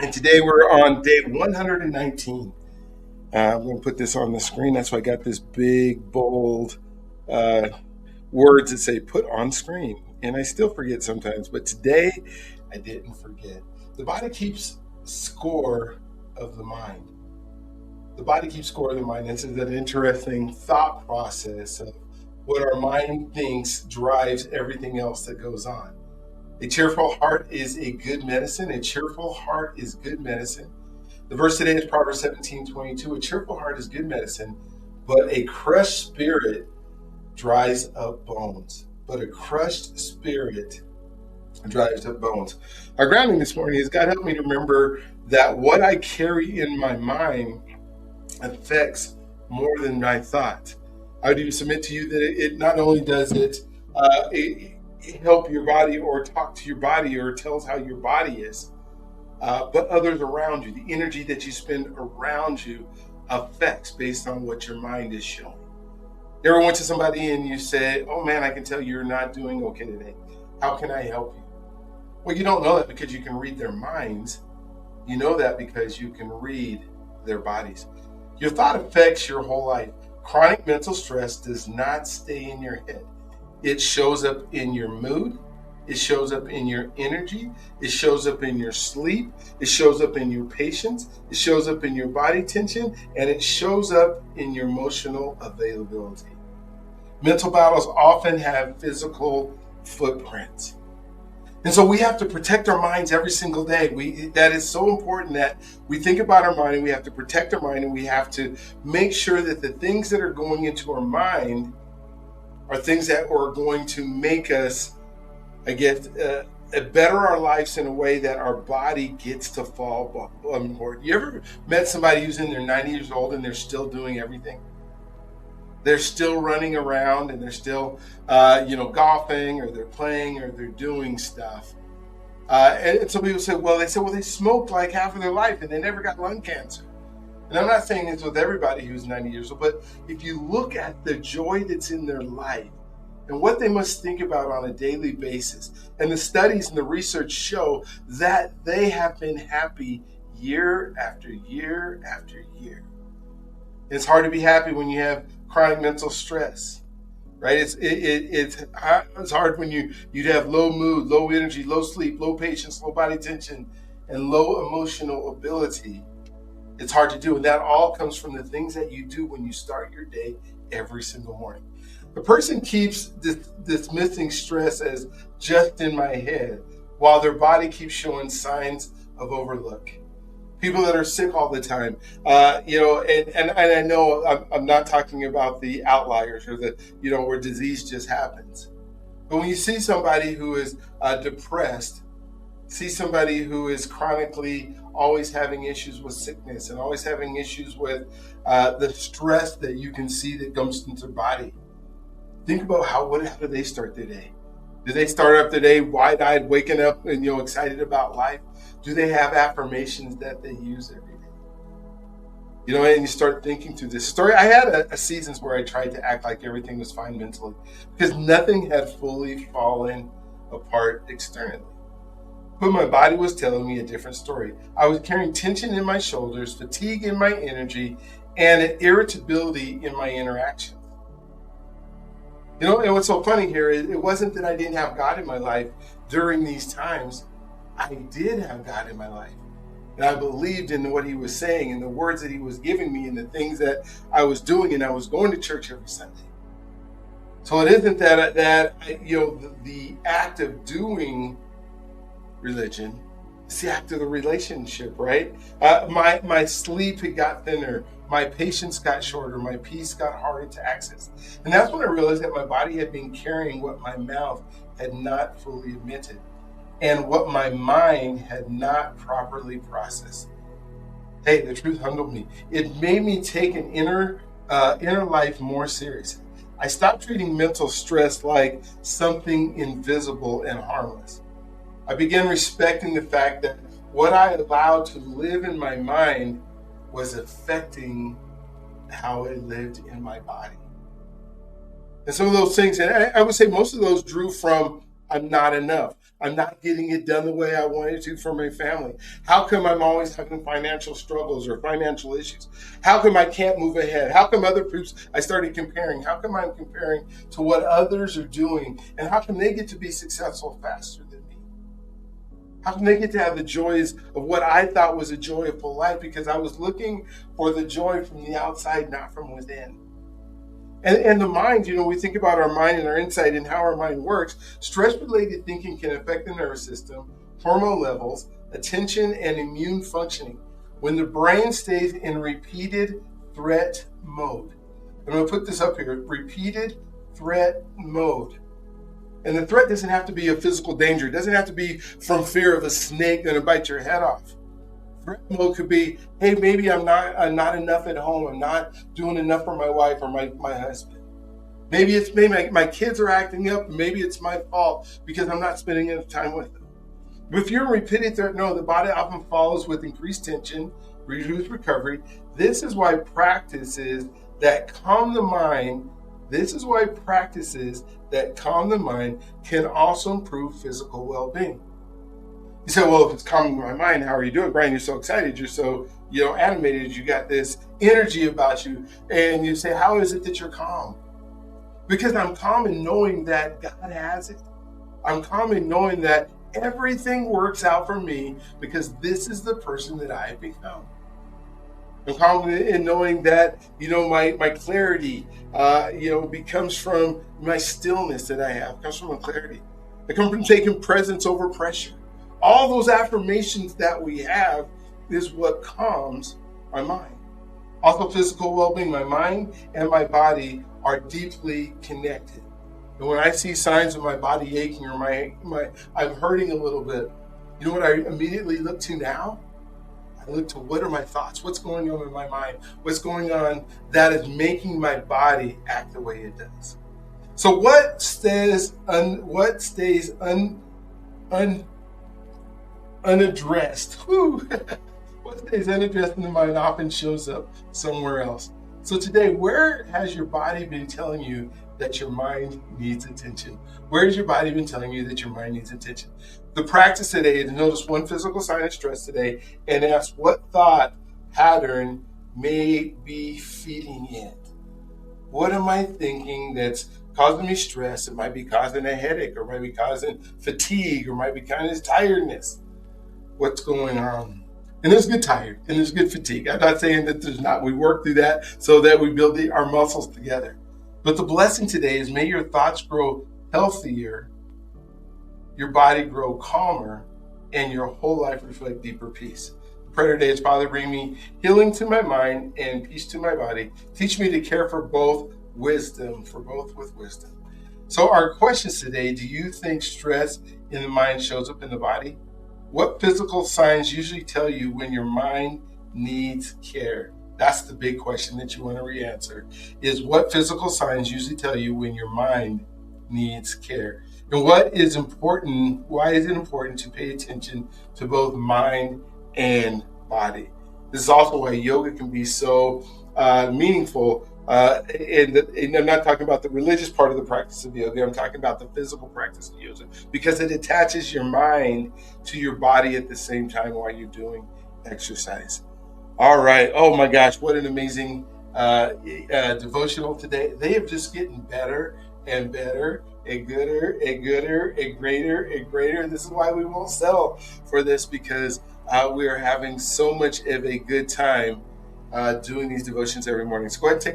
And today we're on day 119. I'm going to put this on the screen. That's why I got this big, bold uh, words that say put on screen. And I still forget sometimes, but today I didn't forget. The body keeps score of the mind. The body keeps score of the mind. This is an interesting thought process of what our mind thinks drives everything else that goes on. A cheerful heart is a good medicine. A cheerful heart is good medicine. The verse today is Proverbs 17:22. A cheerful heart is good medicine, but a crushed spirit dries up bones. But a crushed spirit dries up bones. Our grounding this morning is God help me to remember that what I carry in my mind affects more than my thought. I do submit to you that it not only does it help your body or talk to your body or tells how your body is, but others around you, the energy that you spend around you affects based on what your mind is showing. You ever went to somebody and you said, "Oh man, I can tell you're not doing okay today. How can I help you?" Well, you don't know that because you can read their minds. You know that because you can read their bodies. Your thought affects your whole life. Chronic mental stress does not stay in your head. It shows up in your mood. It shows up in your energy. It shows up in your sleep. It shows up in your patience. It shows up in your body tension. And it shows up in your emotional availability. Mental battles often have physical footprints. And so we have to protect our minds every single day. That is so important that we think about our mind and we have to protect our mind and we have to make sure that the things that are going into our mind are things that are going to make us, better our lives in a way that our body gets to fall on board. You ever met somebody who's in their 90 years old and they're still doing everything? They're still running around and they're still, golfing or they're playing or they're doing stuff. And some people say, well, they smoked like half of their life and they never got lung cancer. And I'm not saying this with everybody who's 90 years old, but if you look at the joy that's in their life and what they must think about on a daily basis, and the studies and the research show that they have been happy year after year after year. It's hard to be happy when you have chronic mental stress, right? It's hard when you'd have low mood, low energy, low sleep, low patience, low body tension, and low emotional ability. It's hard to do, and that all comes from the things that you do when you start your day every single morning. The person keeps dismissing stress as just in my head, while their body keeps showing signs of overlook. People that are sick all the time, and I know I'm not talking about the outliers or where disease just happens. But when you see somebody who is depressed, see somebody who is chronically always having issues with sickness and always having issues with the stress that you can see that comes into their body, think about how do they start their day? Do they start up their day wide-eyed, waking up and excited about life? Do they have affirmations that they use every day? And you start thinking through this story. I had a seasons where I tried to act like everything was fine mentally because nothing had fully fallen apart externally. But my body was telling me a different story. I was carrying tension in my shoulders, fatigue in my energy, and an irritability in my interactions. And what's so funny here is it wasn't that I didn't have God in my life during these times. I did have God in my life. And I believed in what he was saying and the words that he was giving me and the things that I was doing, and I was going to church every Sunday. So it isn't that the act of doing religion, it's the act of the relationship, right? My sleep had got thinner. My patience got shorter. My peace got harder to access. And that's when I realized that my body had been carrying what my mouth had not fully admitted and what my mind had not properly processed. Hey, the truth humbled me. It made me take an inner life more seriously. I stopped treating mental stress like something invisible and harmless. I began respecting the fact that what I allowed to live in my mind was affecting how I lived in my body. And some of those things, and I would say most of those drew from I'm not enough. I'm not getting it done the way I wanted to for my family? How come I'm always having financial struggles or financial issues? How come I can't move ahead? How come other groups, I started comparing? How come I'm comparing to what others are doing? And how come they get to be successful faster than me? How come they get to have the joys of what I thought was a joyful life because I was looking for the joy from the outside, not from within? And the mind, we think about our mind and our insight and how our mind works. Stress-related thinking can affect the nervous system, hormone levels, attention, and immune functioning when the brain stays in repeated threat mode. I'm going to put this up here, repeated threat mode. And the threat doesn't have to be a physical danger. It doesn't have to be from fear of a snake going to bite your head off. Threat mode could be, hey, maybe I'm not enough at home. I'm not doing enough for my wife or my husband. Maybe my kids are acting up. Maybe it's my fault because I'm not spending enough time with them. But if you're in repeated threat mode, the body often follows with increased tension, reduced recovery. This is why practices that calm the mind can also improve physical well-being. You say, well, if it's calming my mind, how are you doing, Brian? You're so excited. You're so, animated. You got this energy about you. And you say, how is it that you're calm? Because I'm calm in knowing that God has it. I'm calm in knowing that everything works out for me because this is the person that I have become. I'm calm in knowing that, my clarity, becomes from my stillness that I have, comes from my clarity. It comes from taking presence over pressure. All those affirmations that we have is what calms my mind. Also, physical well-being. My mind and my body are deeply connected. And when I see signs of my body aching or I'm hurting a little bit, you know what I immediately look to now? I look to what are my thoughts? What's going on in my mind? What's going on that is making my body act the way it does? So what stays unaddressed? What stays unaddressed in the mind often shows up somewhere else. So today, where has your body been telling you that your mind needs attention? Where has your body been telling you that your mind needs attention? The practice today is to notice one physical sign of stress today and ask what thought pattern may be feeding it. What am I thinking that's causing me stress? It might be causing a headache, or might be causing fatigue, or might be causing tiredness. What's going on? And there's good tired, and there's good fatigue. I'm not saying that there's not. We work through that so that we build our muscles together. But the blessing today is may your thoughts grow healthier, your body grow calmer, and your whole life reflect deeper peace. The prayer today is, Father, bring me healing to my mind and peace to my body. Teach me to care for both with wisdom. So our questions today, do you think stress in the mind shows up in the body? What physical signs usually tell you when your mind needs care? That's the big question that you want to re-answer, is what physical signs usually tell you when your mind needs care? And what is important, why is it important to pay attention to both mind and body? This is also why yoga can be so meaningful. And I'm not talking about the religious part of the practice of yoga. I'm talking about the physical practice of yoga, because it attaches your mind to your body at the same time while you're doing exercise. All right. Oh my gosh, what an amazing devotional today. They are just getting better and better and gooder and gooder and greater and greater. And this is why we won't settle for this, because we are having so much of a good time doing these devotions every morning. So go ahead and take a